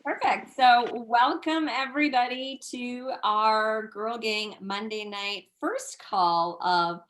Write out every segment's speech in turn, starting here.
Perfect. So welcome everybody to our Girl Gang Monday night first call of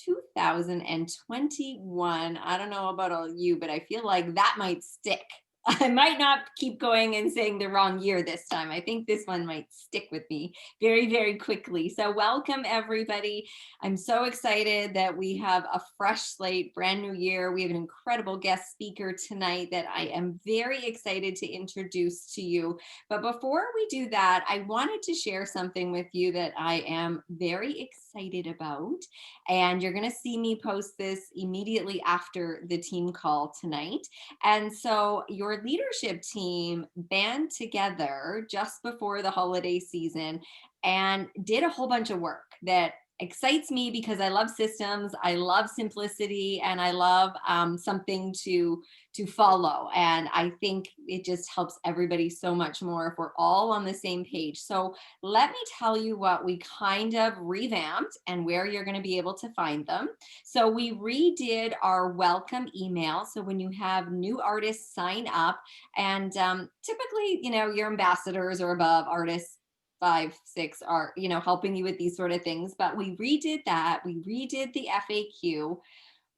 2021. I don't know about all you, but I feel like that might stick. I might not keep going and saying the wrong year this time. I think this one might stick with me very, very quickly. So welcome everybody. I'm so excited that we have a fresh slate, brand new year. We have an incredible guest speaker tonight that I am very excited to introduce to you. But before we do that, I wanted to share something with you that I am very excited about. And you're going to see me post this immediately after the team call tonight. And so your leadership team band together just before the holiday season and did a whole bunch of work that excites me because I love systems, I love simplicity, and I love something to follow. And I think it just helps everybody so much more if we're all on the same page. So let me tell you what we kind of revamped and where you're going to be able to find them. So we redid our welcome email. So when you have new artists sign up, and typically, your ambassadors or above artists 5, 6 are, helping you with these sort of things. But we redid that. We redid the FAQ.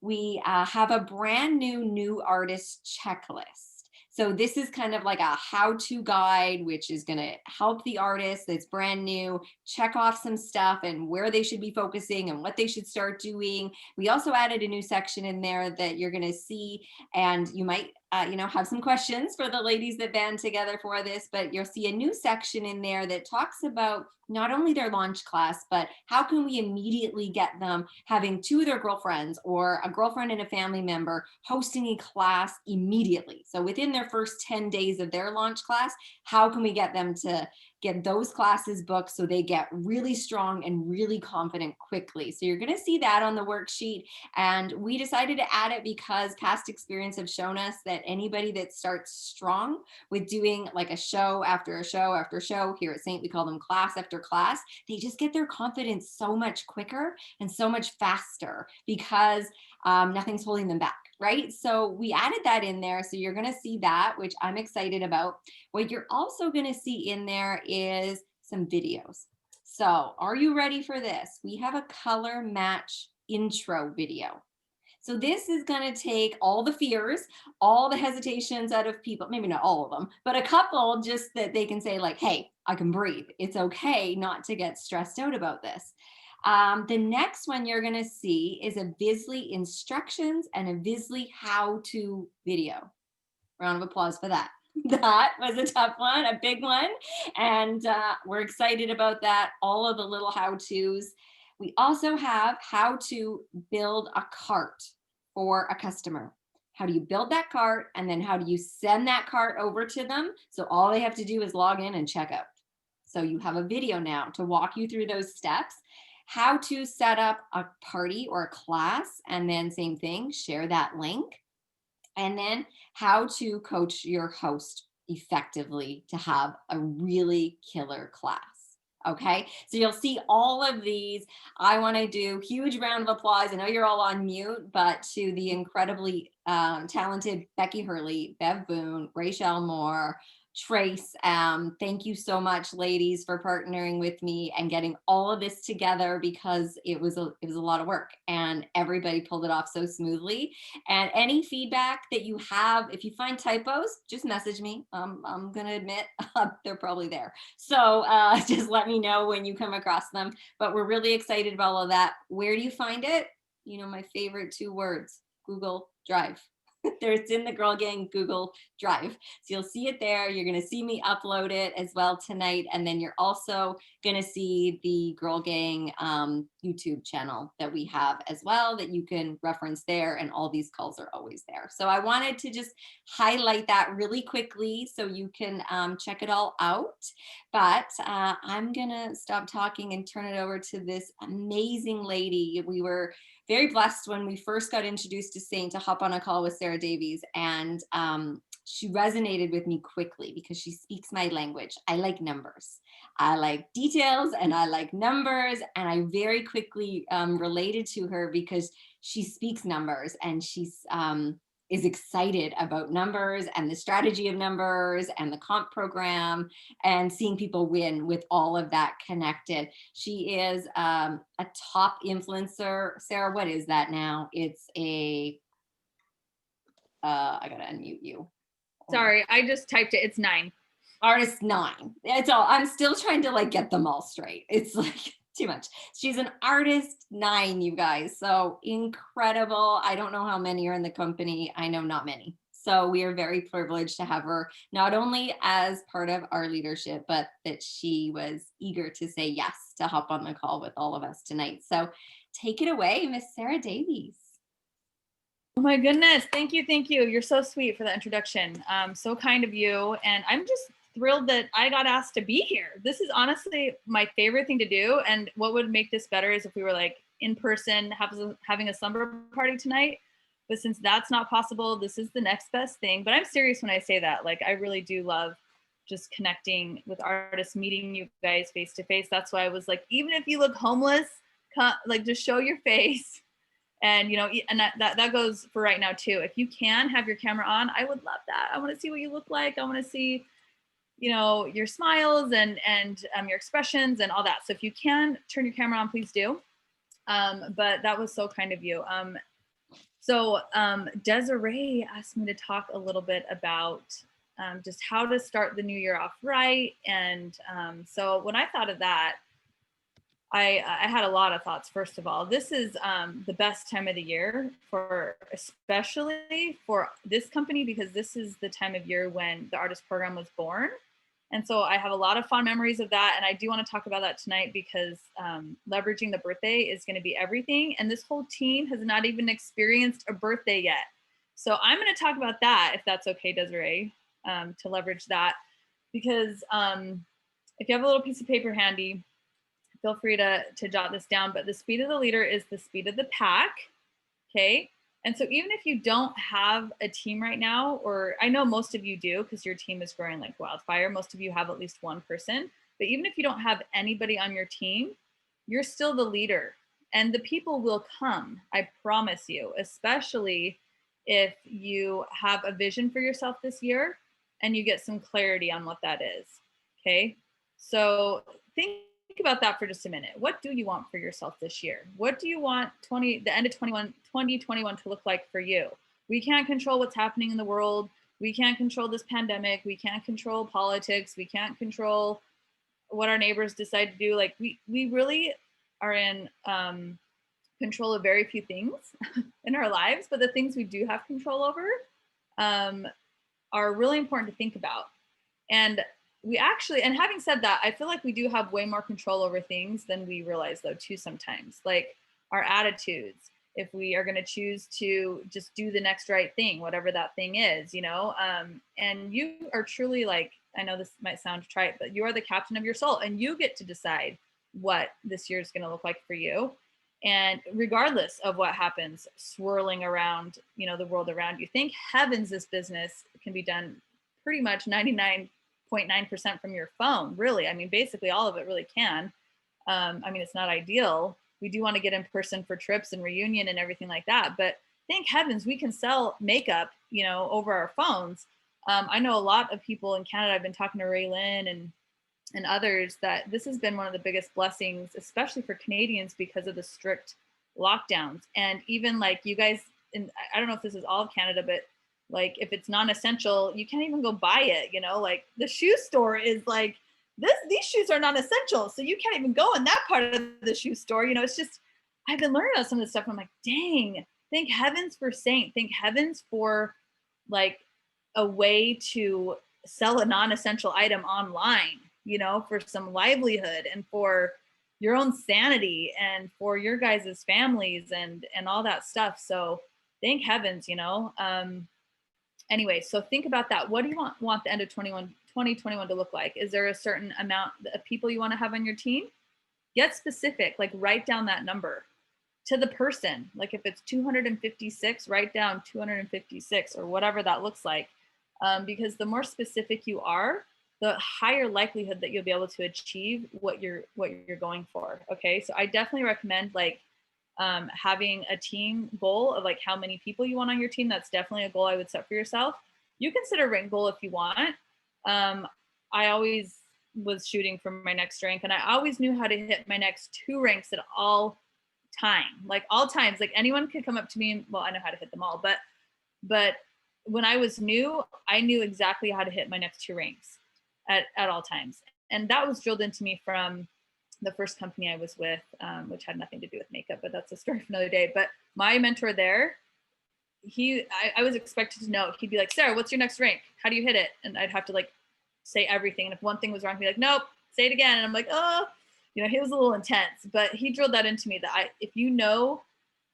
We have a brand new artist checklist. So this is kind of like a how-to guide, which is going to help the artist that's brand new check off some stuff and where they should be focusing and what they should start doing. We also added a new section in there that you're going to see, and you might have some questions for the ladies that band together for this, but you'll see a new section in there that talks about not only their launch class, but how can we immediately get them having two of their girlfriends or a girlfriend and a family member hosting a class immediately. So within their first 10 days of their launch class, how can we get them to get those classes booked so they get really strong and really confident quickly? So you're going to see that on the worksheet. And we decided to add it because past experience have shown us that anybody that starts strong with doing like a show after a show after show, here at Saint, we call them class after class, they just get their confidence so much quicker and so much faster because nothing's holding them back, right? So we added that in there. So you're going to see that, which I'm excited about. What you're also going to see in there is some videos. So are you ready for this? We have a color match intro video. So this is going to take all the fears, all the hesitations out of people, maybe not all of them, but a couple, just that they can say like, hey, I can breathe. It's okay not to get stressed out about this. The next one you're going to see is a Visly instructions and a Visly how-to video. Round of applause for that. That was a tough one, a big one. And we're excited about that. All of the little how-tos. We also have how to build a cart for a customer. How do you build that cart? And then how do you send that cart over to them? So all they have to do is log in and check out. So you have a video now to walk you through those steps. How to set up a party or a class, and then same thing, share that link. And then how to coach your host effectively to have a really killer class. Okay, so you'll see all of these. I want to do huge round of applause. I know you're all on mute, but to the incredibly talented Becky Hurley, Bev Boone, Rachel Moore, Trace, thank you so much, ladies, for partnering with me and getting all of this together, because it was a lot of work and everybody pulled it off so smoothly. And any feedback that you have, if you find typos, just message me. I'm gonna admit they're probably there. So just let me know when you come across them. But we're really excited about all of that. Where do you find it? My favorite 2 words: Google Drive. It's in the Girl Gang Google Drive. So you'll see it there. You're going to see me upload it as well tonight. And then you're also going to see the Girl Gang YouTube channel that we have as well that you can reference there. And all these calls are always there. So I wanted to just highlight that really quickly so you can check it all out. But I'm going to stop talking and turn it over to this amazing lady. We were very blessed when we first got introduced to Saint to hop on a call with Sara Davies, and she resonated with me quickly because she speaks my language. I like numbers. I like details and I like numbers, and I very quickly related to her because she speaks numbers and she's is excited about numbers and the strategy of numbers and the comp program and seeing people win with all of that connected. She is a top influencer. Sarah, what is that now? It's a, I gotta unmute you. Sorry, I just typed it. It's 9. Artist 9. It's all, I'm still trying to like get them all straight. It's like too much. She's an artist 9, you guys. So incredible. I don't know how many are in the company. I know not many. So we are very privileged to have her not only as part of our leadership, but that she was eager to say yes to hop on the call with all of us tonight. So take it away, Miss Sara Davies. Oh my goodness. Thank you. Thank you. You're so sweet for the introduction. So kind of you. And I'm just thrilled that I got asked to be here. This is honestly my favorite thing to do. And what would make this better is if we were like in person, having a slumber party tonight. But since that's not possible, this is the next best thing. But I'm serious when I say that. Like, I really do love just connecting with artists, meeting you guys face to face. That's why I was like, even if you look homeless, like just show your face. And, you know, and that goes for right now too. If you can have your camera on, I would love that. I want to see what you look like. I want to see, you know, your smiles and your expressions and all that. So if you can turn your camera on, please do. But that was so kind of you. So Desiree asked me to talk a little bit about just how to start the new year off right. And so when I thought of that, I had a lot of thoughts. First of all, this is the best time of the year for, especially for this company, because this is the time of year when the artist program was born. And so I have a lot of fond memories of that. And I do want to talk about that tonight because leveraging the birthday is going to be everything. And this whole team has not even experienced a birthday yet. So I'm going to talk about that, if that's okay, Desiree, to leverage that. Because if you have a little piece of paper handy, feel free to jot this down, but the speed of the leader is the speed of the pack, okay? And so even if you don't have a team right now, or I know most of you do because your team is growing like wildfire, most of you have at least one person, but even if you don't have anybody on your team, you're still the leader and the people will come, I promise you, especially if you have a vision for yourself this year and you get some clarity on what that is, okay? So think about that for just a minute. What do you want for yourself this year? What do you want the end of 2021 to look like for you? We can't control what's happening in the world. We can't control this pandemic. We can't control politics. We can't control what our neighbors decide to do. Like we really are in control of very few things in our lives, but the things we do have control over are really important to think about. And we actually, and having said that, I feel like we do have way more control over things than we realize though too sometimes, like our attitudes. If we are going to choose to just do the next right thing, whatever that thing is, you know, and you are truly like, I know this might sound trite, but you are the captain of your soul and you get to decide what this year is going to look like for you. And regardless of what happens swirling around, you know, the world around you, thank heavens this business can be done pretty much 99.9% from your phone, really. I mean, basically all of it really can. I mean, it's not ideal. We do want to get in person for trips and reunion and everything like that. But thank heavens we can sell makeup, you know, over our phones. I know a lot of people in Canada, I've been talking to Ray Lynn and others, that this has been one of the biggest blessings, especially for Canadians because of the strict lockdowns. And even like you guys, and I don't know if this is all of Canada, but like if it's non-essential, you can't even go buy it, you know, like the shoe store is like, these shoes are non-essential. So you can't even go in that part of the shoe store. You know, it's just, I've been learning about some of this stuff. And I'm like, dang, thank heavens for Saint. Thank heavens for like a way to sell a non-essential item online, you know, for some livelihood and for your own sanity and for your guys' families and all that stuff. So thank heavens, you know. Anyway, so think about that. What do you want the end of 2021 to look like? Is there a certain amount of people you want to have on your team? Get specific, like write down that number to the person. Like if it's 256, write down 256 or whatever that looks like. Because the more specific you are, the higher likelihood that you'll be able to achieve what you're going for. Okay, so I definitely recommend like Having a team goal of like how many people you want on your team, that's definitely a goal I would set for yourself. You can set a rank goal if you want. I always was shooting for my next rank, and I always knew how to hit my next 2 ranks at all like all times. Like anyone could come up to me, well, I know how to hit them all, but when I was new, I knew exactly how to hit my next 2 ranks at all times. And that was drilled into me from the first company I was with, which had nothing to do with makeup, but that's a story for another day. But my mentor there, I was expected to know. He'd be like, Sarah, what's your next rank? How do you hit it? And I'd have to like say everything. And if one thing was wrong, he'd be like, nope, say it again. And I'm like, oh, he was a little intense, but he drilled that into me that if you know,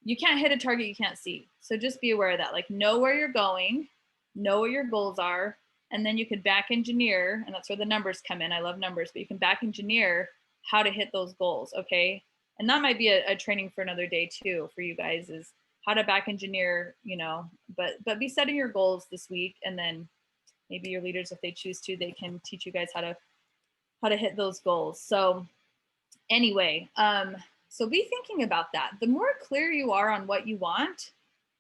you can't hit a target you can't see. So just be aware of that. Like, know where you're going, know what your goals are, and then you can back engineer, and that's where the numbers come in. I love numbers, but you can back engineer how to hit those goals. Okay. And that might be a training for another day too, for you guys, is how to back engineer, but be setting your goals this week. And then maybe your leaders, if they choose to, they can teach you guys how to hit those goals. So anyway, so be thinking about that. The more clear you are on what you want,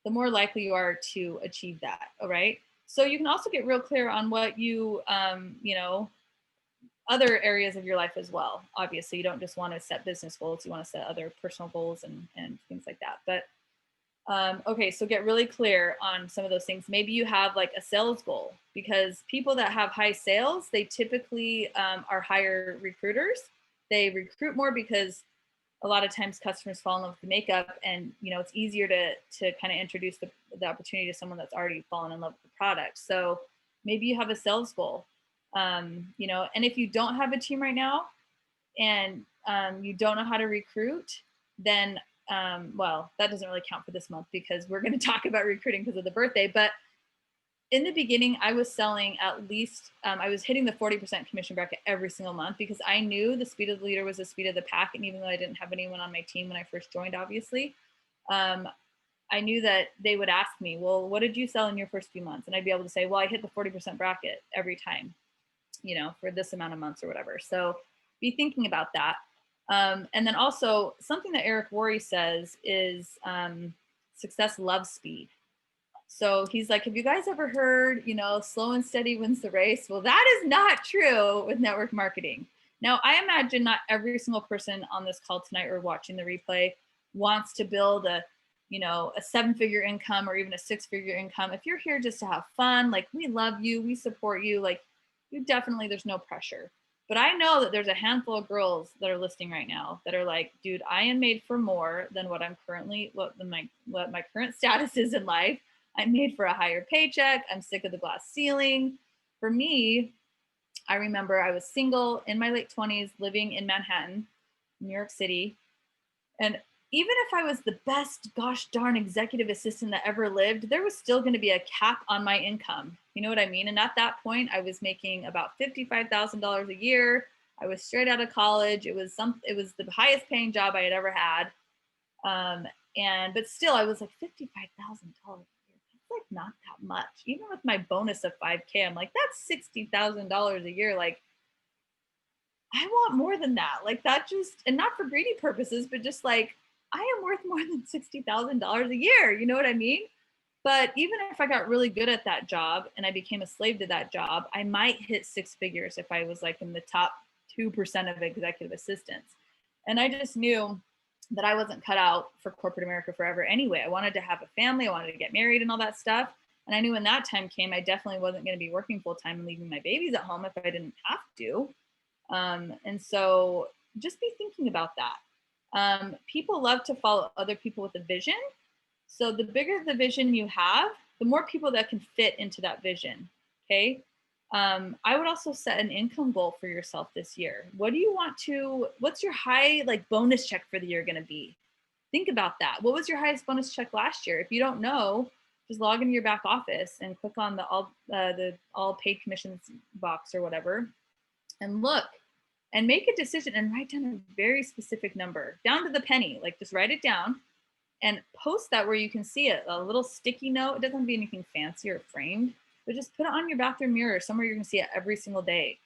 the more likely you are to achieve that. All right. So you can also get real clear on what you, other areas of your life as well. Obviously, you don't just want to set business goals, you want to set other personal goals and things like that. But okay, so get really clear on some of those things. Maybe you have like a sales goal, because people that have high sales, they typically are higher recruiters. They recruit more because a lot of times customers fall in love with the makeup, and it's easier to kind of introduce the opportunity to someone that's already fallen in love with the product. So maybe you have a sales goal, and if you don't have a team right now, and you don't know how to recruit, then well, that doesn't really count for this month, because we're going to talk about recruiting because of the birthday. But in the beginning, I was selling at least, I was hitting the 40% commission bracket every single month, because I knew the speed of the leader was the speed of the pack. And even though I didn't have anyone on my team when I first joined, obviously, I knew that they would ask me, well, what did you sell in your first few months? And I'd be able to say, well, I hit the 40% bracket every time, for this amount of months or whatever. So be thinking about that. And then also something that Eric Worre says is success loves speed. So he's like, have you guys ever heard, slow and steady wins the race? Well, that is not true with network marketing. Now, I imagine not every single person on this call tonight or watching the replay wants to build a 7-figure income or even a 6-figure income. If you're here just to have fun, like, we love you, we support you, like, you definitely, there's no pressure. But I know that there's a handful of girls that are listening right now that are like, dude, I am made for more than what my current status is in life. I'm made for a higher paycheck. I'm sick of the glass ceiling. For me, I remember I was single in my late 20s, living in Manhattan, New York City. And even if I was the best gosh darn executive assistant that ever lived, there was still going to be a cap on my income. You know what I mean? And at that point, I was making about $55,000 a year. I was straight out of college. It was the highest paying job I had ever had. But still, I was like, $55,000 a year. That's like not that much. Even with my bonus of $5K, I'm like, that's $60,000 a year. Like, I want more than that. Like, that just, and not for greedy purposes, but just like, I am worth more than $60,000 a year. You know what I mean? But even if I got really good at that job and I became a slave to that job, I might hit 6 figures if I was like in the top 2% of executive assistants. And I just knew that I wasn't cut out for corporate America forever anyway. I wanted to have a family. I wanted to get married and all that stuff. And I knew when that time came, I definitely wasn't going to be working full time and leaving my babies at home if I didn't have to. And so just be thinking about that. People love to follow other people with a vision. So the bigger the vision you have, the more people that can fit into that vision. Okay. I would also set an income goal for yourself this year. What's your high bonus check for the year going to be? Think about that. What was your highest bonus check last year? If you don't know, just log into your back office and click on the all paid commissions box or whatever, and look and make a decision and write down a very specific number down to the penny. Like, just write it down and post that where you can see it. A little sticky note. It doesn't have to be anything fancy or framed, but just put it on your bathroom mirror somewhere you're going to see it every single day.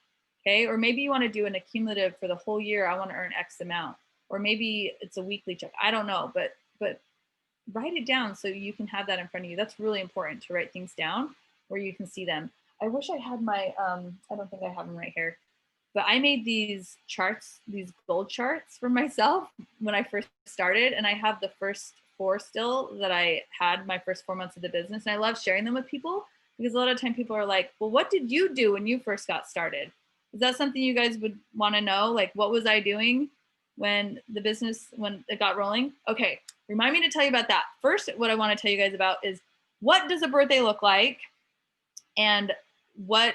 Okay. Or maybe you want to do an accumulative for the whole year. I want to earn X amount. Or maybe it's a weekly check. I don't know, but but write it down so you can have that in front of you. That's really important, to write things down where you can see them. I wish I had my, I don't think I have them right here, but I made these charts, these goal charts for myself when I first started. And I have the first 4 still that I had my first 4 months of the business. And I love sharing them with people, because a lot of time people are like, well, what did you do when you first got started? Is that something you guys would want to know? Like, what was I doing when the business, when it got rolling? Okay, remind me to tell you about that. First, what I want to tell you guys about is, what does a birthday look like, and what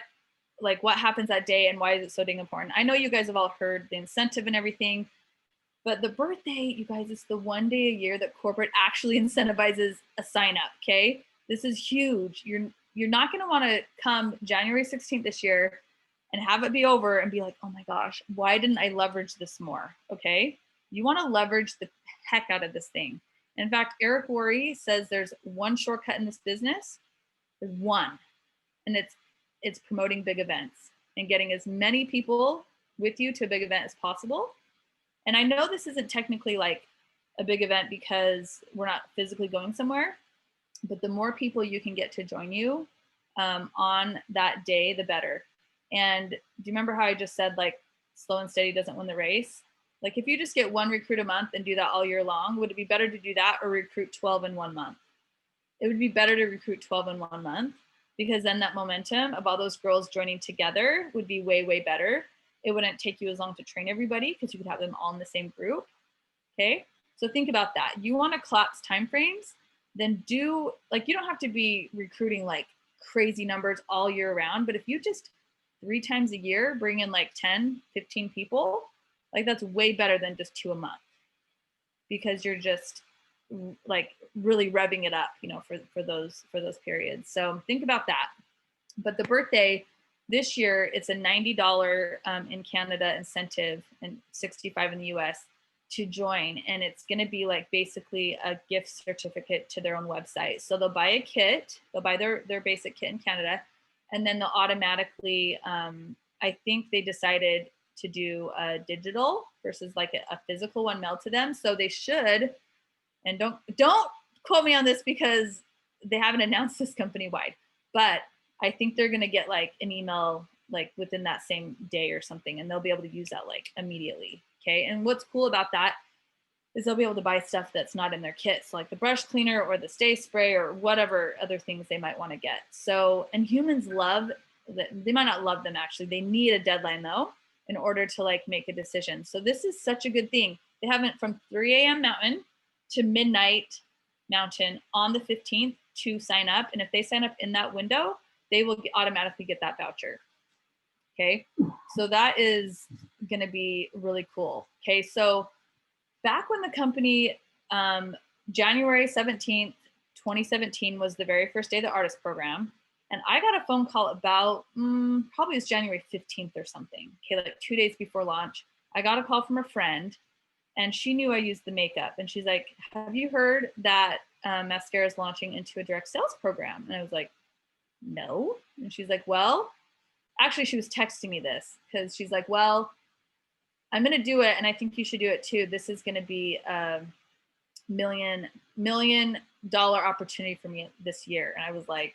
happens that day, and why is it so dang important? I know you guys have all heard the incentive and everything, but the birthday, you guys, is the one day a year that corporate actually incentivizes a sign up. Okay, this is huge. You're not going to want to come January 16th this year and have it be over and be like, oh my gosh, why didn't I leverage this more? Okay, you want to leverage the heck out of this thing. In fact, Eric Worre says there's one shortcut in this business. There's one, and it's promoting big events and getting as many people with you to a big event as possible. And I know this isn't technically like a big event because we're not physically going somewhere, but the more people you can get to join you on that day, the better. And do you remember how I just said, like, slow and steady doesn't win the race? Like, if you just get 1 recruit a month and do that all year long, would it be better to do that or recruit 12 in 1 month? It would be better to recruit 12 in 1 month, because then that momentum of all those girls joining together would be way, way better. It wouldn't take you as long to train everybody because you could have them all in the same group. Okay, so think about that. You want to collapse timeframes, then do, like, you don't have to be recruiting like crazy numbers all year round, but if you just 3 times a year bring in like 10, 15 people, like, that's way better than just 2 a month, because you're just like really revving it up, you know, for those periods. So think about that. But the birthday this year, it's a $90 in Canada incentive and $65 in the US to join. And it's going to be like basically a gift certificate to their own website. So they'll buy a kit, they'll buy their basic kit in Canada, and then they'll automatically, I think they decided to do a digital versus like a physical one mailed to them. So they should, and don't quote me on this because they haven't announced this company wide, but I think they're going to get like an email like within that same day or something, and they'll be able to use that like immediately. Okay. And what's cool about that is they'll be able to buy stuff that's not in their kits, like the brush cleaner or the stay spray or whatever other things they might want to get. So, and humans love that. They might not love them, actually. They need a deadline though, in order to like make a decision. So this is such a good thing. They have it from 3 a.m. Mountain to midnight Mountain on the 15th to sign up. And if they sign up in that window, they will automatically get that voucher. Okay, so that is going to be really cool. Okay, so back when the company, January 17th, 2017 was the very first day of the artist program. And I got a phone call about, probably it was January 15th or something. Okay, like 2 days before launch, I got a call from a friend, and she knew I used the makeup. And she's like, have you heard that mascara is launching into a direct sales program? And I was like, no. And she's like, well, actually, she was texting me this because she's like, well, I'm going to do it, and I think you should do it too. This is going to be a $1 million opportunity for me this year. And I was like,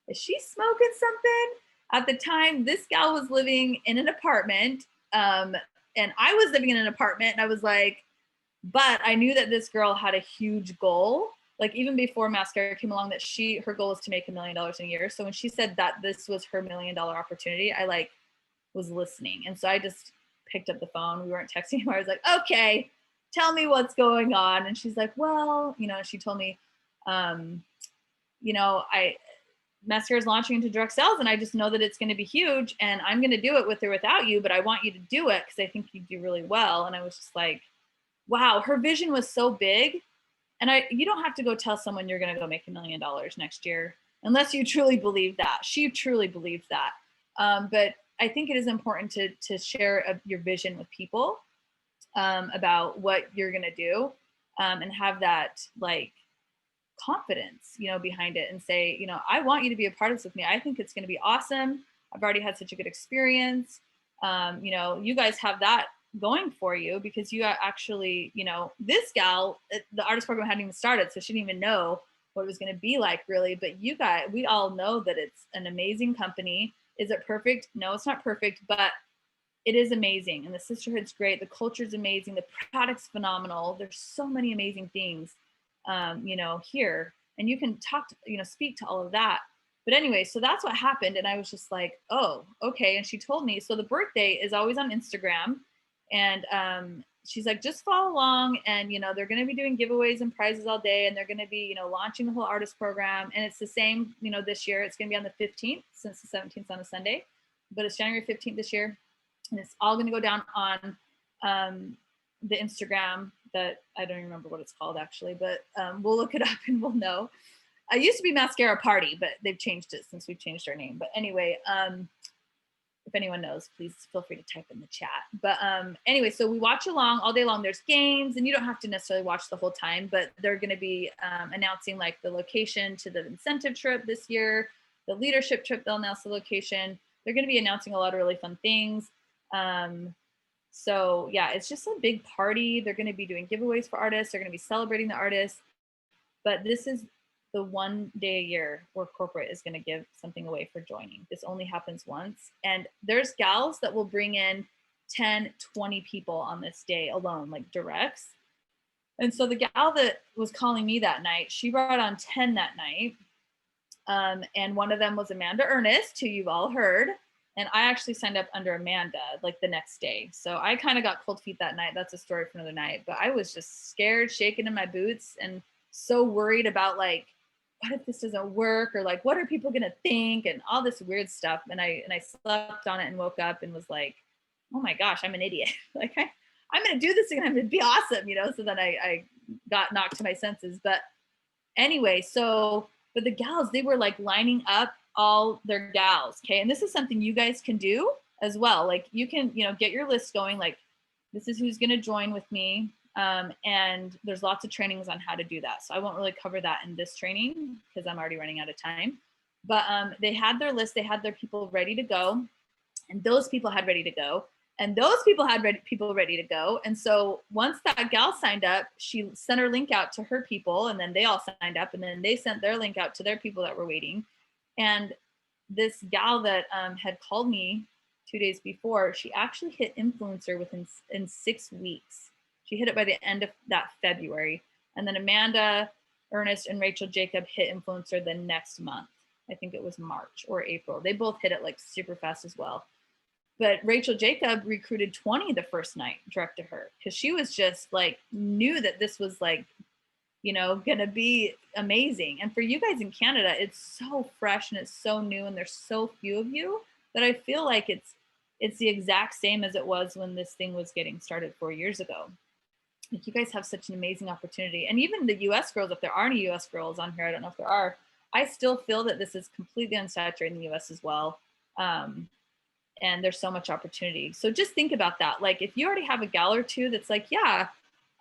is she smoking something? At the time, this gal was living in an apartment, and I was living in an apartment, and I was like, but I knew that this girl had a huge goal. Like, even before mascara came along, that her goal was to make $1 million a year. So when she said that this was her $1 million opportunity, I like was listening. And so I just picked up the phone. We weren't texting anymore. I was like, okay, tell me what's going on. And she's like, well, you know, she told me, you know, mascara is launching into direct sales, and I just know that it's going to be huge, and I'm going to do it with or without you, but I want you to do it because I think you do really well. And I was just like, wow, her vision was so big. And you don't have to go tell someone you're going to go make $1 million next year unless you truly believe that. She truly believes that. But I think it is important to share your vision with people about what you're going to do, and have that like confidence, you know, behind it, and say, you know, I want you to be a part of this with me. I think it's going to be awesome. I've already had such a good experience. You know, you guys have that going for you because you actually, this gal, the artist program hadn't even started, so she didn't even know what it was going to be like really. But we all know that it's an amazing company. Is it perfect? No, it's not perfect, but it is amazing. And the sisterhood's great. The culture's amazing. The product's phenomenal. There's so many amazing things, here. And you can speak to all of that. But anyway, so that's what happened. And I was just like, oh, okay. And she told me, so the birthday is always on Instagram. And she's like, just follow along. And, they're going to be doing giveaways and prizes all day. And they're going to be, launching the whole artist program. And it's the same, this year. It's going to be on the 15th, since the 17th is on a Sunday. But it's January 15th this year. And it's all going to go down on the Instagram that I don't even remember what it's called actually, but we'll look it up and we'll know. I used to be Mascara Party, but they've changed it since we've changed our name. But anyway, if anyone knows, please feel free to type in the chat. But anyway, so we watch along all day long. There's games, and you don't have to necessarily watch the whole time, but they're going to be announcing like the location to the incentive trip this year, the leadership trip, they'll announce the location. They're going to be announcing a lot of really fun things. So yeah, it's just a big party. They're going to be doing giveaways for artists. They're going to be celebrating the artists. But this is the one day a year where corporate is going to give something away for joining. This only happens once. And there's gals that will bring in 10, 20 people on this day alone, like directs. And so the gal that was calling me that night, she brought on 10 that night. And one of them was Amanda Ernest, who you've all heard. And I actually signed up under Amanda like the next day. So I kind of got cold feet that night. That's a story for another night. But I was just scared, shaking in my boots, and so worried about like, what if this doesn't work? Or like, what are people gonna think? And all this weird stuff. And I slept on it and woke up and was like, oh my gosh, I'm an idiot. Like I'm gonna do this and I'm gonna be awesome, So then I got knocked to my senses. But anyway, but the gals, they were like lining up all their gals. Okay. And this is something you guys can do as well. Like you can, get your list going. Like this is who's going to join with me. And there's lots of trainings on how to do that. So I won't really cover that in this training because I'm already running out of time. But they had their list, they had their people ready to go. And those people had ready to go. And those people had people ready to go. And so once that gal signed up, she sent her link out to her people, and then they all signed up, and then they sent their link out to their people that were waiting. And this gal that had called me 2 days before, she actually hit influencer in 6 weeks. She hit it by the end of that February. And then Amanda Ernest and Rachel Jacob hit influencer the next month. I think it was March or April. They both hit it like super fast as well. But Rachel Jacob recruited 20 the first night direct to her because she was just like, knew that this was like, gonna be amazing. And for you guys in Canada, it's so fresh and it's so new and there's so few of you that I feel like it's the exact same as it was when this thing was getting started 4 years ago. Like you guys have such an amazing opportunity. And even the US girls, if there are any US girls on here, I don't know if there are, I still feel that this is completely unsaturated in the US as well. And there's so much opportunity. So just think about that. Like if you already have a gal or two that's like, yeah,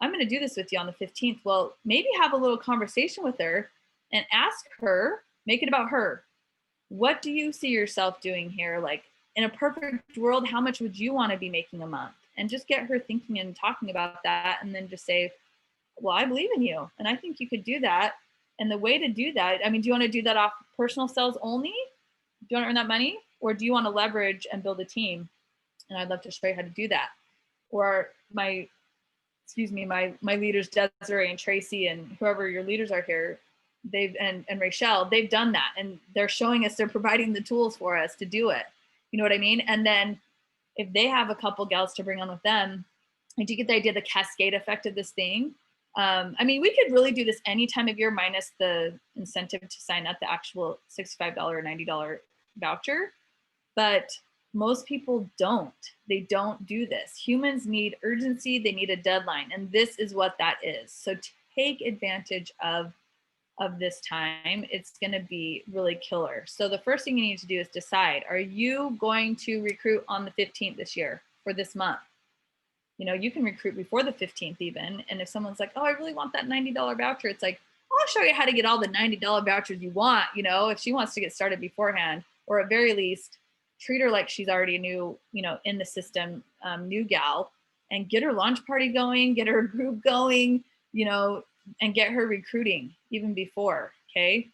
I'm going to do this with you on the 15th. Well, maybe have a little conversation with her and ask her, make it about her. What do you see yourself doing here? Like in a perfect world, how much would you want to be making a month? And just get her thinking and talking about that. And then just say, well, I believe in you. And I think you could do that. And the way to do that, do you want to do that off personal sales only? Do you want to earn that money? Or do you want to leverage and build a team? And I'd love to show you how to do that. Or my leaders, Desiree and Tracy and whoever your leaders are here, and Rachel, they've done that. And they're showing us, they're providing the tools for us to do it. You know what I mean? And then if they have a couple gals to bring on with them, do you get the idea, the cascade effect of this thing? We could really do this any time of year minus the incentive to sign up, the actual $65 or $90 voucher. But most people don't. They don't do this. Humans need urgency. They need a deadline. And this is what that is. So take advantage of this time. It's going to be really killer. So the first thing you need to do is decide, are you going to recruit on the 15th this year for this month? You can recruit before the 15th even. And if someone's like, oh, I really want that $90 voucher, it's like, I'll show you how to get all the $90 vouchers you want. If she wants to get started beforehand, or at very least, treat her like she's already a new, in the system, new gal. and get her launch party going, get her group going, you know, and get her recruiting even before. Okay.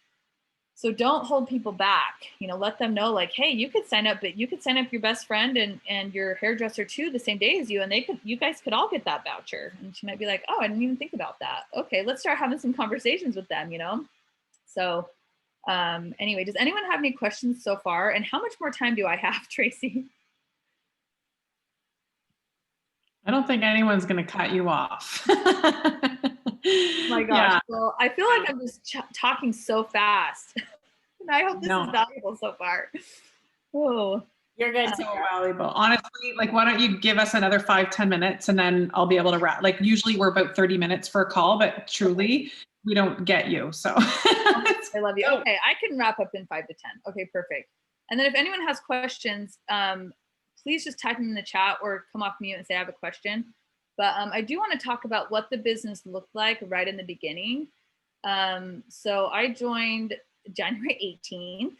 So don't hold people back, you know, let them know like, hey, you could sign up, but you could sign up your best friend and your hairdresser too the same day as you, and you guys could all get that voucher. And she might be like, oh, I didn't even think about that. Okay, let's start having some conversations with them, you know? So anyway, does anyone have any questions so far? And how much more time do I have, Tracy? I don't think anyone's going to cut you off. Oh my gosh. Yeah. Well, I feel like I'm just talking so fast. And I hope this is valuable so far. Oh, you're good. So valuable. Honestly, like, why don't you give us another 5-10 minutes and then I'll be able to wrap. Like, usually we're about 30 minutes for a call, but truly we don't get you. So I love you. Okay, I can wrap up in 5 to 10. Okay, perfect. And then if anyone has questions, please just type them in the chat or come off mute and say I have a question. But I do want to talk about what the business looked like right in the beginning. So I joined January 18th.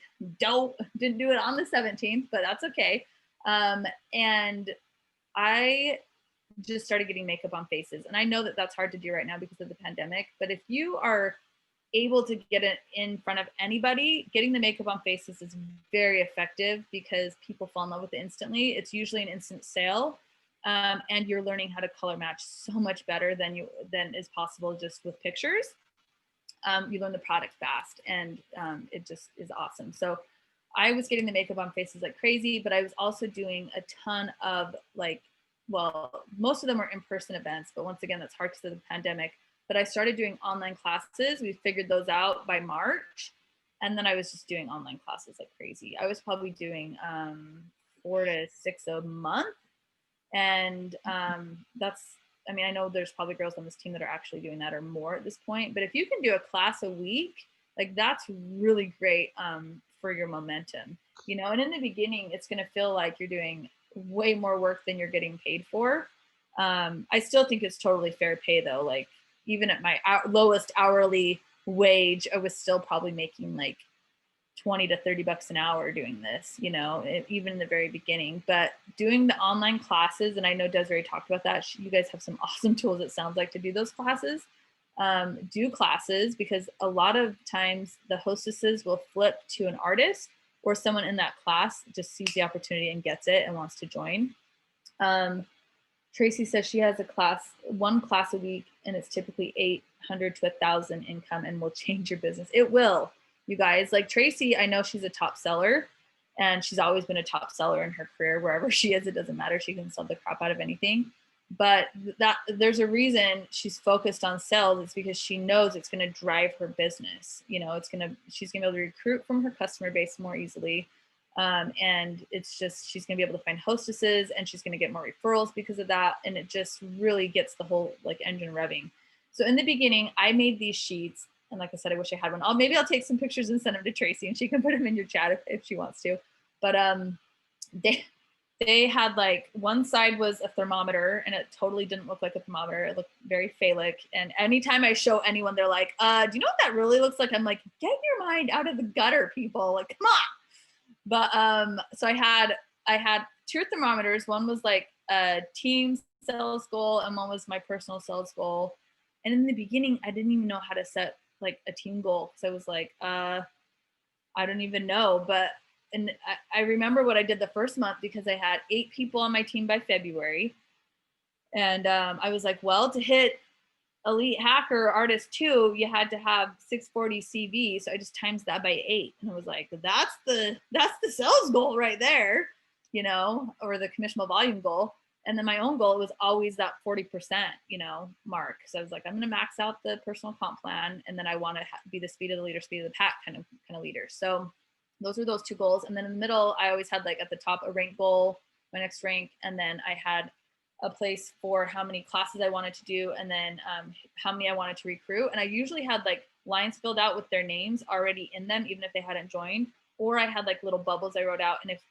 Didn't do it on the 17th, but that's okay. And I just started getting makeup on faces. And I know that that's hard to do right now because of the pandemic. But if you are able to get it in front of anybody, getting the makeup on faces is very effective because people fall in love with it instantly. It's usually an instant sale. And you're learning how to color match so much better than is possible just with pictures. You learn the product fast, and it just is awesome. So I was getting the makeup on faces like crazy, but I was also doing a ton of like, well, most of them were in-person events, but once again, that's hard because of the pandemic. But I started doing online classes. We figured those out by March. And then I was just doing online classes like crazy. I was probably doing 4 to 6 a month. And that's, I mean, I know there's probably girls on this team that are actually doing that or more at this point, but if you can do a class a week, like that's really great for your momentum, you know. And in the beginning, it's going to feel like you're doing way more work than you're getting paid for. I still think it's totally fair pay though. Like even at my lowest hourly wage, I was still probably making like 20 to 30 bucks an hour doing this, you know, even in the very beginning. But doing the online classes, and I know Desiree talked about that, you guys have some awesome tools, it sounds like, to do those classes. Do classes, because a lot of times the hostesses will flip to an artist or someone in that class just sees the opportunity and gets it and wants to join. Tracy says she has one class a week, and it's typically 800 to 1,000 income and will change your business. It will. You guys, like Tracy, I know she's a top seller, and she's always been a top seller in her career. Wherever she is, it doesn't matter. She can sell the crap out of anything. But that there's a reason she's focused on sales. It's because she knows it's going to drive her business. You know, she's going to be able to recruit from her customer base more easily. And it's just, she's going to be able to find hostesses, and she's going to get more referrals because of that. And it just really gets the whole like engine revving. So in the beginning, I made these sheets. And like I said, I wish I had one. Maybe I'll take some pictures and send them to Tracy, and she can put them in your chat if she wants to. But they had like, one side was a thermometer, and it totally didn't look like a thermometer. It looked very phallic. And anytime I show anyone, they're like, do you know what that really looks like? I'm like, get your mind out of the gutter, people. Like, come on. But so I had 2 thermometers. One was like a team sales goal, and one was my personal sales goal. And in the beginning, I didn't even know how to set like a team goal, because I was like, I don't even know. And I remember what I did the first month, because I had 8 people on my team by February. And I was like, well, to hit elite hacker artist 2, you had to have 640 CV. So I just times that by 8. And I was like, that's the sales goal right there, you know, or the commissionable volume goal. And then my own goal was always that 40%, you know, mark. So I was like, I'm going to max out the personal comp plan. And then I want to be the speed of the leader, speed of the pack kind of leader. So those were those 2 goals. And then in the middle, I always had like at the top a rank goal, my next rank. And then I had a place for how many classes I wanted to do, and then how many I wanted to recruit. And I usually had like lines filled out with their names already in them, even if they hadn't joined, or I had like little bubbles I wrote out. And if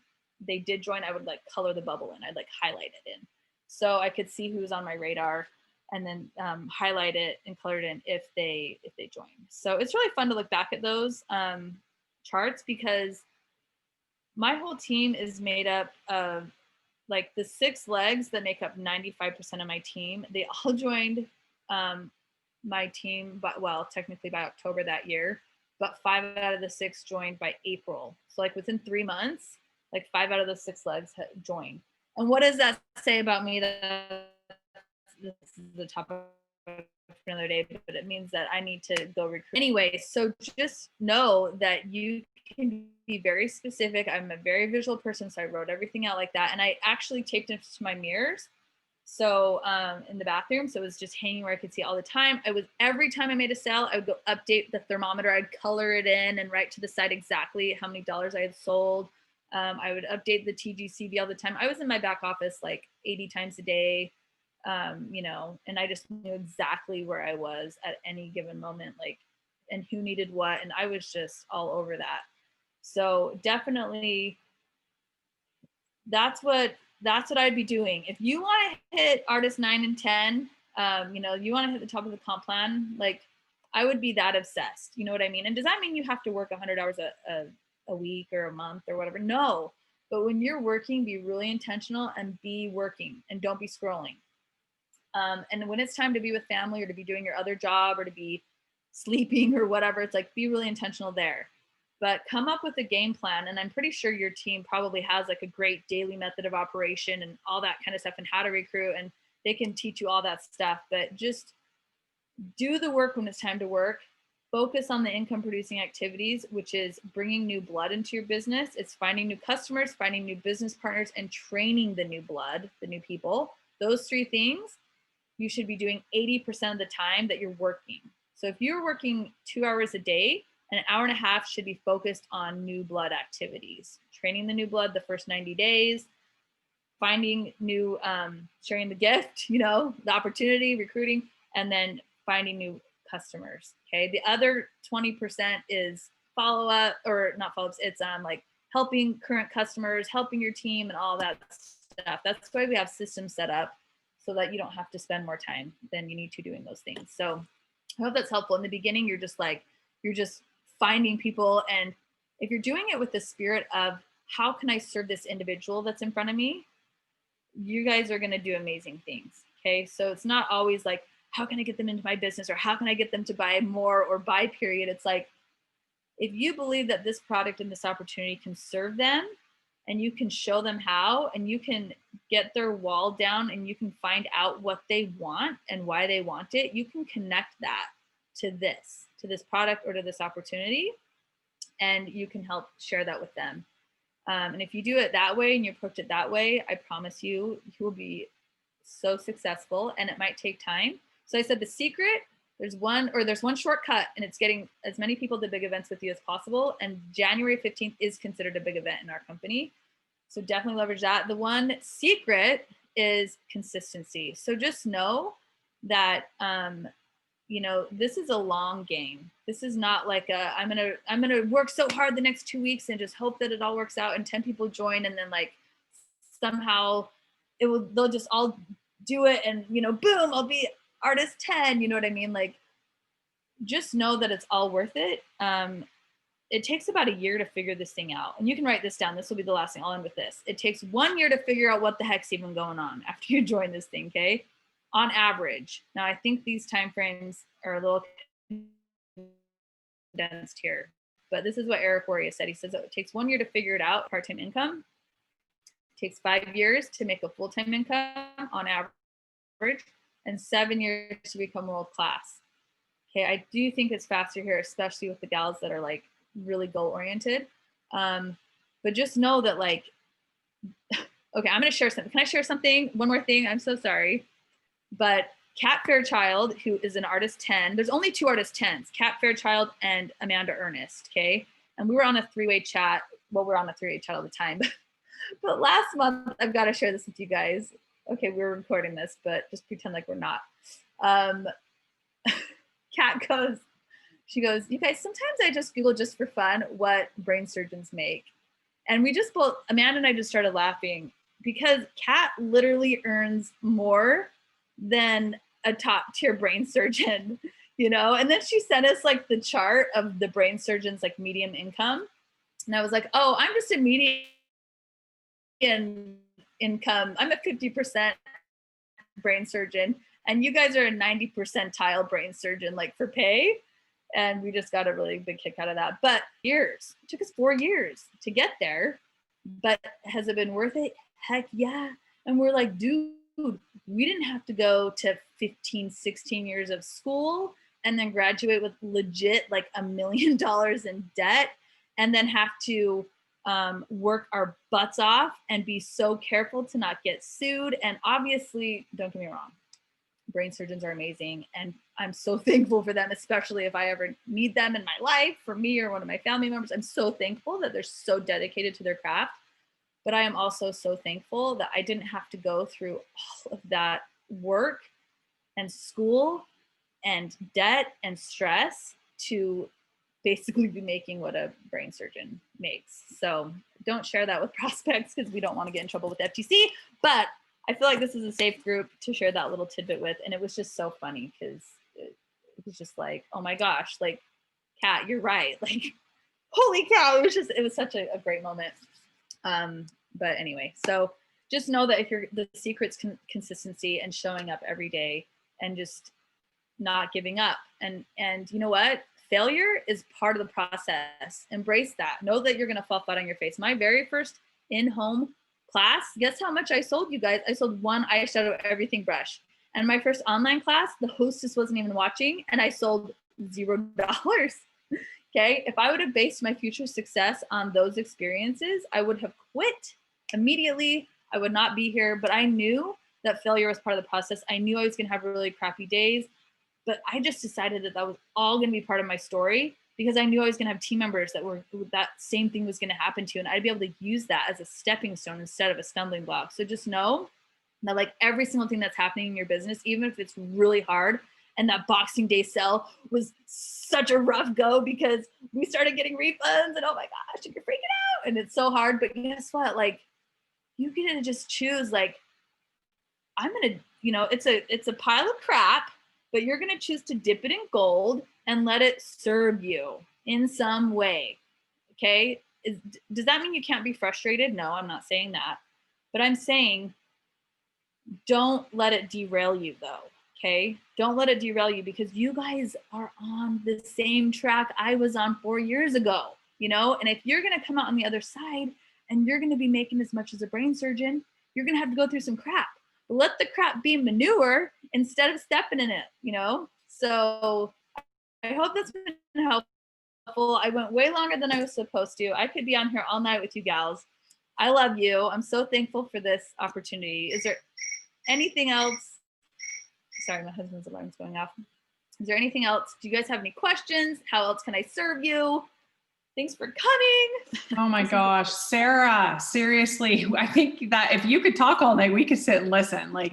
they did join, I would like color the bubble in. I'd like highlight it in, so I could see who was on my radar, and then highlight it and color it in if they join. So it's really fun to look back at those charts, because my whole team is made up of like the 6 legs that make up 95% of my team, they all joined my team, but well, technically by October that year, but 5 out of the 6 joined by April. So like within 3 months, like 5 out of the 6 legs joined. And what does that say about me? That this is the topic for another day, but it means that I need to go recruit. Anyway, so just know that you can be very specific. I'm a very visual person, so I wrote everything out like that. And I actually taped it to my mirrors. So in the bathroom, so it was just hanging where I could see all the time. Every time I made a sale, I would go update the thermometer. I'd color it in and write to the side exactly how many dollars I had sold. I would update the TGCV all the time. I was in my back office like 80 times a day, you know, and I just knew exactly where I was at any given moment, like, and who needed what. And I was just all over that. So definitely that's what I'd be doing. If you want to hit artist 9 and 10, you know, you want to hit the top of the comp plan, like I would be that obsessed. You know what I mean? And does that mean you have to work 100 hours a week or a month or whatever? No. But when you're working, be really intentional and be working and don't be scrolling. And when it's time to be with family or to be doing your other job or to be sleeping or whatever, it's like be really intentional there. But come up with a game plan. And I'm pretty sure your team probably has like a great daily method of operation and all that kind of stuff and how to recruit. And they can teach you all that stuff. But just do the work when it's time to work. Focus on the income producing activities, which is bringing new blood into your business. It's finding new customers, finding new business partners, and training the new blood, the new people. Those 3 things you should be doing 80% of the time that you're working. So if you're working 2 hours a day, an hour and a half should be focused on new blood activities, training the new blood the first 90 days, finding new, sharing the gift, you know, the opportunity, recruiting, and then finding new customers. Okay. The other 20% is follow up, or not follow ups. It's like helping current customers, helping your team and all that stuff. That's why we have systems set up so that you don't have to spend more time than you need to doing those things. So I hope that's helpful. In the beginning, you're just finding people. And if you're doing it with the spirit of how can I serve this individual that's in front of me, you guys are going to do amazing things. Okay. So it's not always like, how can I get them into my business or how can I get them to buy more or buy period? It's like, if you believe that this product and this opportunity can serve them and you can show them how, and you can get their wall down and you can find out what they want and why they want it, you can connect that to this product or to this opportunity, and you can help share that with them. And if you do it that way and you approach it that way, I promise you, you will be so successful, and it might take time. So I said the secret, there's one shortcut, and it's getting as many people to big events with you as possible. And January 15th is considered a big event in our company. So definitely leverage that. The one secret is consistency. So just know that, you know, this is a long game. This is not like I'm gonna work so hard the next 2 weeks and just hope that it all works out and 10 people join and then like somehow they'll just all do it and, you know, boom, I'll be artist 10. You know what I mean? Like, just know that it's all worth it. It takes about a year to figure this thing out. And you can write this down. This will be the last thing. I'll end with this. It takes 1 year to figure out what the heck's even going on after you join this thing, okay? On average. Now, I think these timeframes are a little condensed here, but this is what Eric Warrior said. He says it takes 1 year to figure it out, part-time income. It takes 5 years to make a full-time income on average, and 7 years to become world-class. Okay, I do think it's faster here, especially with the gals that are like really goal-oriented. But just know that like, okay, I'm gonna share something. Can I share something? One more thing, I'm so sorry. But Kat Fairchild, who is an artist 10, there's only 2 artist 10s, Kat Fairchild and Amanda Ernest, okay? And we were on a 3-way chat. Well, we're on a 3-way chat all the time. But last month, I've got to share this with you guys. Okay, we're recording this, but just pretend like we're not. Kat goes, she goes, you guys, sometimes I just Google just for fun what brain surgeons make. And we just both, Amanda and I just started laughing because Kat literally earns more than a top tier brain surgeon, you know? And then she sent us like the chart of the brain surgeon's like median income. And I was like, oh, I'm just a median income. I'm a 50% brain surgeon, and you guys are a 90 percentile brain surgeon, like for pay. And we just got a really big kick out of that. But years, it took us 4 years to get there. But has it been worth it? Heck yeah. And we're like, dude, we didn't have to go to 15, 16 years of school and then graduate with legit like $1 million in debt, and then have to work our butts off and be so careful to not get sued. And obviously, don't get me wrong, brain surgeons are amazing, and I'm so thankful for them, especially if I ever need them in my life, for me or one of my family members. I'm so thankful that they're so dedicated to their craft. But I am also so thankful that I didn't have to go through all of that work and school and debt and stress to basically be making what a brain surgeon makes. So don't share that with prospects, because we don't want to get in trouble with the FTC. But I feel like this is a safe group to share that little tidbit with. And it was just so funny, because it was just like, oh my gosh, like, Kat, you're right. Like, holy cow. It was such a great moment. But anyway, so just know that if the secret's consistency and showing up every day and just not giving up. And you know what? Failure is part of the process. Embrace that. Know that you're going to fall flat on your face. My very first in-home class, guess how much I sold, you guys? I sold 1 eyeshadow everything brush. And my first online class, the hostess wasn't even watching, and I sold $0. Okay. If I would have based my future success on those experiences, I would have quit immediately. I would not be here. But I knew that failure was part of the process. I knew I was going to have really crappy days, but I just decided that was all going to be part of my story, because I knew I was going to have team members that same thing was going to happen to, and I'd be able to use that as a stepping stone instead of a stumbling block. So just know that, like, every single thing that's happening in your business, even if it's really hard, and that Boxing Day sale was such a rough go because we started getting refunds, and oh my gosh, and you're freaking out, and it's so hard. But guess what? Like, you get to just choose, like, I'm going to, it's a pile of crap, but you're going to choose to dip it in gold and let it serve you in some way. Okay. Does that mean you can't be frustrated? No, I'm not saying that, but I'm saying don't let it derail you, though. Okay. Don't let it derail you, because you guys are on the same track I was on 4 years ago, and if you're going to come out on the other side and you're going to be making as much as a brain surgeon, you're going to have to go through some crap. Let the crap be manure instead of stepping in it, So I hope that's been helpful. I went way longer than I was supposed to. I could be on here all night with you gals. I love you. I'm so thankful for this opportunity. Is there anything else? Sorry, my husband's alarm's going off. Is there anything else? Do you guys have any questions? How else can I serve you? Thanks for coming. Oh my gosh, Sarah, seriously, I think that if you could talk all night, we could sit and listen. Like,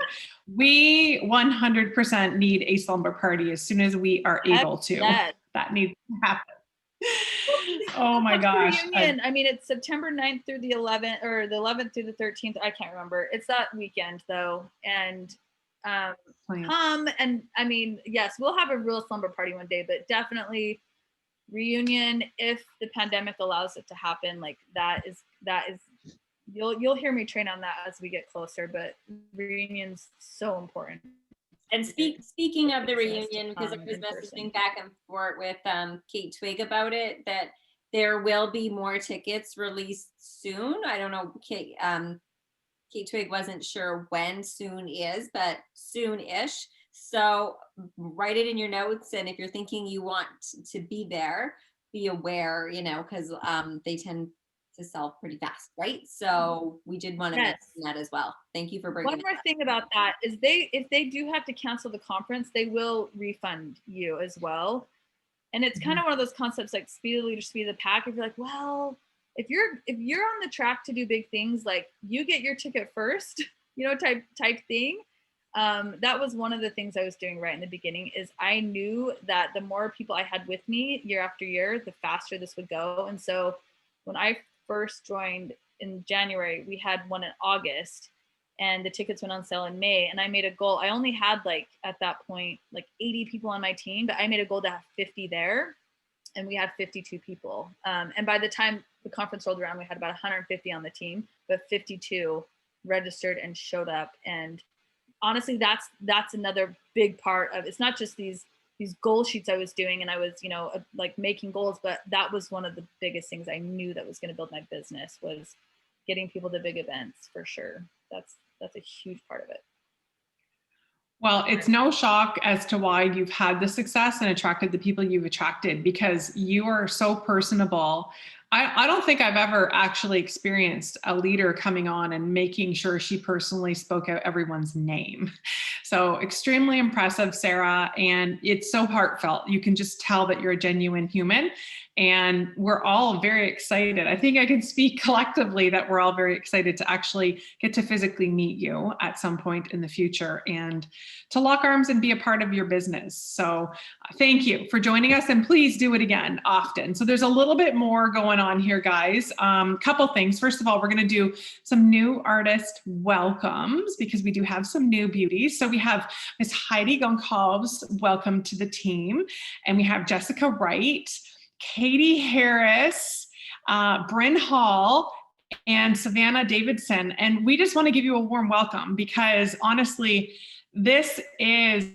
we 100% need a slumber party as soon as we are able to. That needs to happen. Oh my gosh. Reunion. I mean, it's September 9th through the 11th, or the 11th through the 13th. I can't remember. It's that weekend though. And come, and I mean, yes, we'll have a real slumber party one day, but definitely reunion, if the pandemic allows it to happen. Like, that is you'll hear me train on that as we get closer, but reunion's so important. And speaking of the reunion, because I was messaging back and forth with Kate Twig about it, that there will be more tickets released soon. I don't know, Kate Twig wasn't sure when soon is, but soon-ish. So write it in your notes. And if you're thinking you want to be there, be aware, because they tend to sell pretty fast, right? So we did want to mention that as well. Thank you for bringing one more thing about that is if they do have to cancel the conference, they will refund you as well. And it's kind of one of those concepts like speed of the leader, speed of the pack. If you're like, well, if you're on the track to do big things, like, you get your ticket first, type thing. That was one of the things I was doing right in the beginning. Is I knew that the more people I had with me year after year, the faster this would go. And so when I first joined in January, we had one in August, and the tickets went on sale in May. And I made a goal. I only had at that point 80 people on my team, but I made a goal to have 50 there, and we had 52 people. And by the time the conference rolled around, we had about 150 on the team, but 52 registered and showed up. And honestly, that's another big part of, it's not just these goal sheets I was doing and I was, like making goals, but that was one of the biggest things I knew that was going to build my business, was getting people to big events, for sure. That's a huge part of it. Well, it's no shock as to why you've had the success and attracted the people you've attracted, because you are so personable. I don't think I've ever actually experienced a leader coming on and making sure she personally spoke out everyone's name. So extremely impressive, Sara. And it's so heartfelt. You can just tell that you're a genuine human. And we're all very excited. I think I can speak collectively that we're all very excited to actually get to physically meet you at some point in the future and to lock arms and be a part of your business. So thank you for joining us, and please do it again often. So there's a little bit more going on here, guys. Couple things. First of all, we're going to do some new artist welcomes because we do have some new beauties. So we have Miss Heidi Goncalves, welcome to the team. And we have Jessica Wright, Katie Harris, Bryn Hall, and Savannah Davidson. And we just want to give you a warm welcome because honestly, this is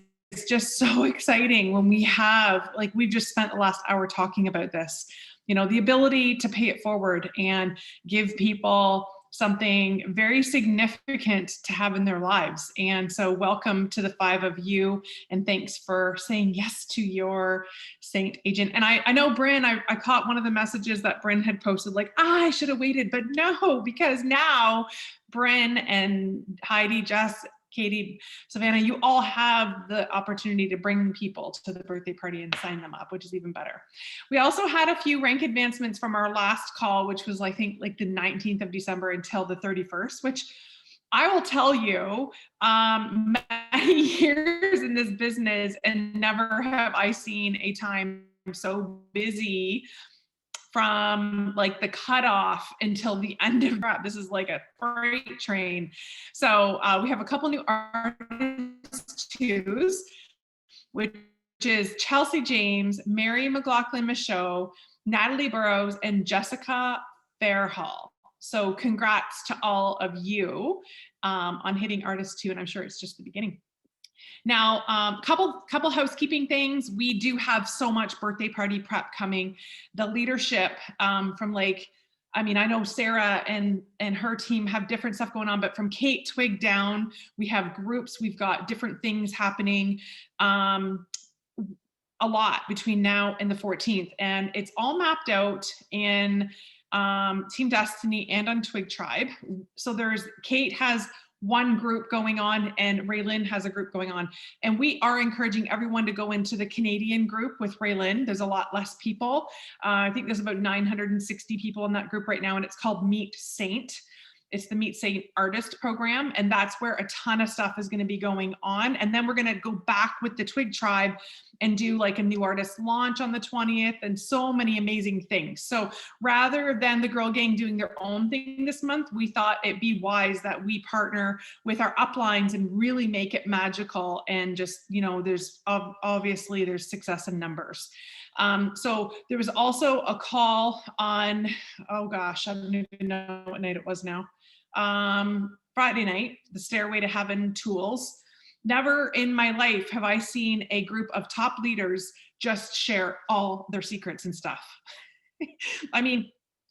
just so exciting when we have, like, we've just spent the last hour talking about this, the ability to pay it forward and give people something very significant to have in their lives. And so welcome to the 5 of you, and thanks for saying yes to your Saint agent. And I know Bryn, I caught one of the messages that Bryn had posted, like, I should have waited, but no, because now Bryn and Heidi, Jess, Katie, Savannah, you all have the opportunity to bring people to the birthday party and sign them up, which is even better. We also had a few rank advancements from our last call, which was, I think, like the 19th of December until the 31st, which I will tell you, many years in this business, and never have I seen a time so busy from like the cutoff until the end of that. This is like a freight train. So we have a couple new artists choose, which is Chelsea James, Mary McLaughlin-Michaud, Natalie Burrows, and Jessica Fairhall. So congrats to all of you on hitting artist 2, and I'm sure it's just the beginning. Now, couple housekeeping things. We do have so much birthday party prep coming. The leadership from I know Sara and her team have different stuff going on, but from Kate Twig down, we have groups, we've got different things happening, a lot between now and the 14th. And it's all mapped out in Team Destiny and on Twig Tribe. So Kate has one group going on and Raylyn has a group going on. And we are encouraging everyone to go into the Canadian group with Raylyn. There's a lot less people. I think there's about 960 people in that group right now, and it's called Meet Saint. It's the Meet Saint Artist Program, and that's where a ton of stuff is going to be going on. And then we're going to go back with the Twig Tribe and do like a new artist launch on the 20th and so many amazing things. So rather than the Girl Gang doing their own thing this month, we thought it'd be wise that we partner with our uplines and really make it magical. And just, there's obviously there's success in numbers. So there was also a call on, oh gosh, I don't even know what night it was now. Friday night, the Stairway to Heaven tools. Never in my life have I seen a group of top leaders just share all their secrets and stuff.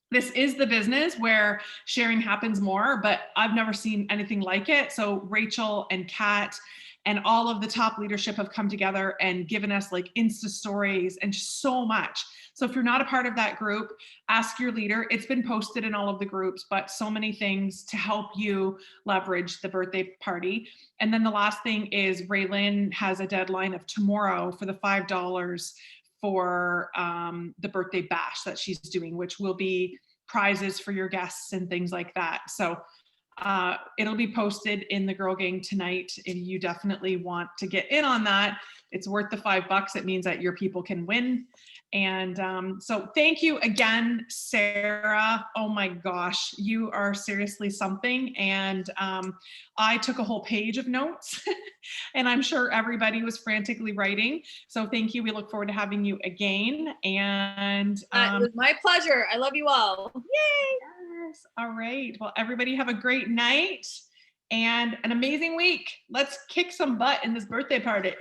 This is the business where sharing happens more, but I've never seen anything like it. So Rachel and Kat and all of the top leadership have come together and given us like Insta stories and so much. So if you're not a part of that group, ask your leader. It's been posted in all of the groups, but so many things to help you leverage the birthday party. And then the last thing is Raylyn has a deadline of tomorrow for the $5 for the birthday bash that she's doing, which will be prizes for your guests and things like that. So it'll be posted in the Girl Gang tonight. If you definitely want to get in on that, it's worth the $5. It means that your people can win. And so thank you again, Sara. Oh my gosh, you are seriously something. And I took a whole page of notes and I'm sure everybody was frantically writing. So thank you. We look forward to having you again. And it was my pleasure. I love you all. Yay. Yes. All right. Well, everybody have a great night. and an amazing week. Let's kick some butt in this birthday party.